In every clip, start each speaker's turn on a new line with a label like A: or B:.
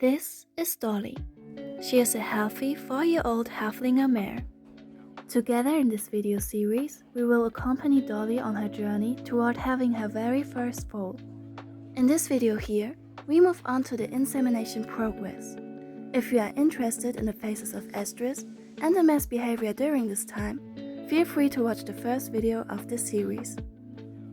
A: This is Dolly. She is a healthy 4-year-old halfling mare. Together in this video series, we will accompany Dolly on her journey toward having her very first foal. In this video here, we move on to the insemination progress. If you are interested in the phases of estrus and the mare's behavior during this time, feel free to watch the first video of this series.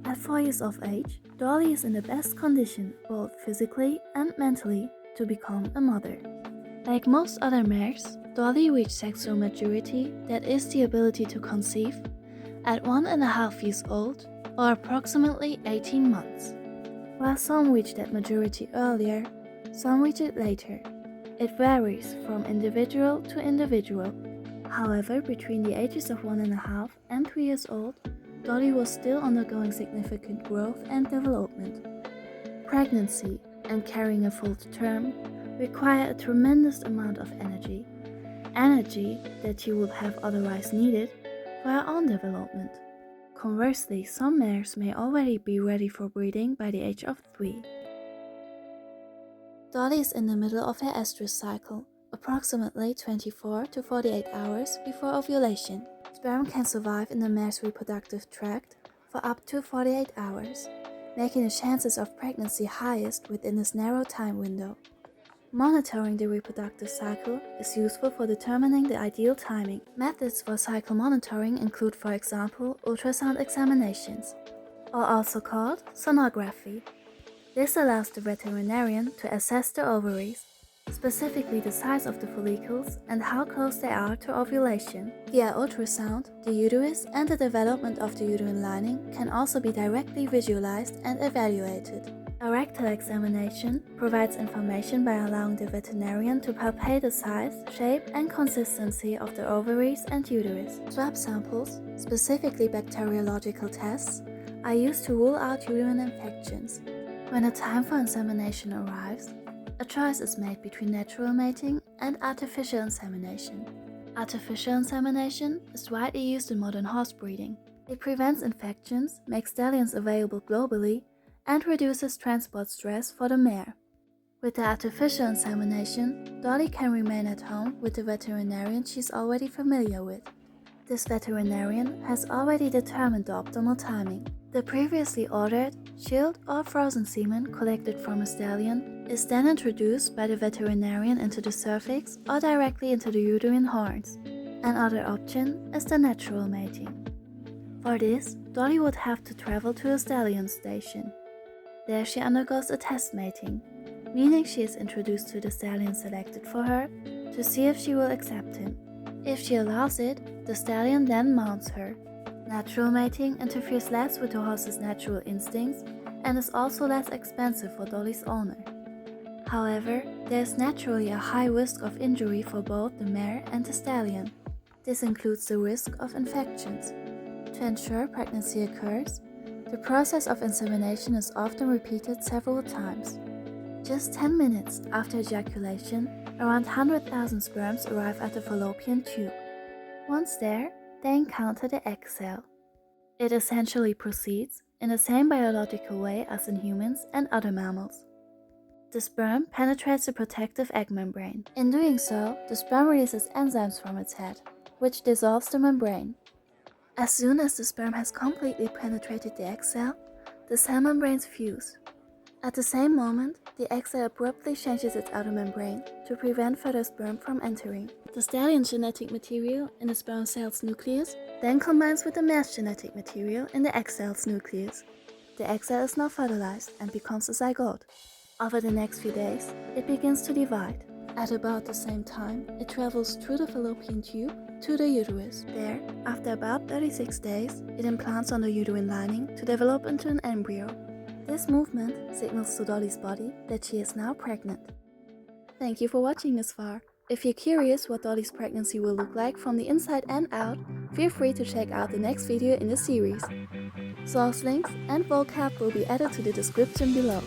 A: At 4 years of age, Dolly is in the best condition, both physically and mentally, to become a mother. Like most other mares, Dolly reached sexual maturity, that is the ability to conceive, at 1.5 years old, or approximately 18 months. While some reach that maturity earlier, some reach it later. It varies from individual to individual. However, between the ages of 1.5 and 3 years old, Dolly was still undergoing significant growth and development. Pregnancy and carrying a foal to term require a tremendous amount of energy that she would have otherwise needed for her own development. Conversely, some mares may already be ready for breeding by the age of 3. Dolly is in the middle of her estrus cycle, approximately 24 to 48 hours before ovulation. Sperm can survive in the mare's reproductive tract for up to 48 hours, making the chances of pregnancy highest within this narrow time window. Monitoring the reproductive cycle is useful for determining the ideal timing. Methods for cycle monitoring include, for example, ultrasound examinations, or also called sonography. This allows the veterinarian to assess the ovaries, specifically the size of the follicles and how close they are to ovulation. Via ultrasound, the uterus and the development of the uterine lining can also be directly visualized and evaluated. A rectal examination provides information by allowing the veterinarian to palpate the size, shape and consistency of the ovaries and uterus. Swab samples, specifically bacteriological tests, are used to rule out uterine infections. When the time for insemination arrives, a choice is made between natural mating and artificial insemination. Artificial insemination is widely used in modern horse breeding. It prevents infections, makes stallions available globally, and reduces transport stress for the mare. With the artificial insemination, Dolly can remain at home with the veterinarian she's already familiar with. This veterinarian has already determined the optimal timing. The previously ordered, chilled or frozen semen collected from a stallion is then introduced by the veterinarian into the cervix or directly into the uterine horns. Another option is the natural mating. For this, Dolly would have to travel to a stallion station. There she undergoes a test mating, meaning she is introduced to the stallion selected for her to see if she will accept him. If she allows it, the stallion then mounts her. Natural mating interferes less with the horse's natural instincts and is also less expensive for Dolly's owner. However, there is naturally a high risk of injury for both the mare and the stallion. This includes the risk of infections. To ensure pregnancy occurs, the process of insemination is often repeated several times. Just 10 minutes after ejaculation, around 100,000 sperms arrive at the fallopian tube. Once there, they encounter the egg cell. It essentially proceeds in the same biological way as in humans and other mammals. The sperm penetrates the protective egg membrane. In doing so, the sperm releases enzymes from its head, which dissolves the membrane. As soon as the sperm has completely penetrated the egg cell, the cell membranes fuse. At the same moment, the egg cell abruptly changes its outer membrane to prevent further sperm from entering. The stallion's genetic material in the sperm cell's nucleus then combines with the mare's genetic material in the egg cell's nucleus. The egg cell is now fertilized and becomes a zygote. Over the next few days, it begins to divide. At about the same time, it travels through the fallopian tube to the uterus. There, after about 36 days, it implants on the uterine lining to develop into an embryo. This movement signals to Dolly's body that she is now pregnant. Thank you for watching this far. If you're curious what Dolly's pregnancy will look like from the inside and out, feel free to check out the next video in the series. Source links and vocab will be added to the description below.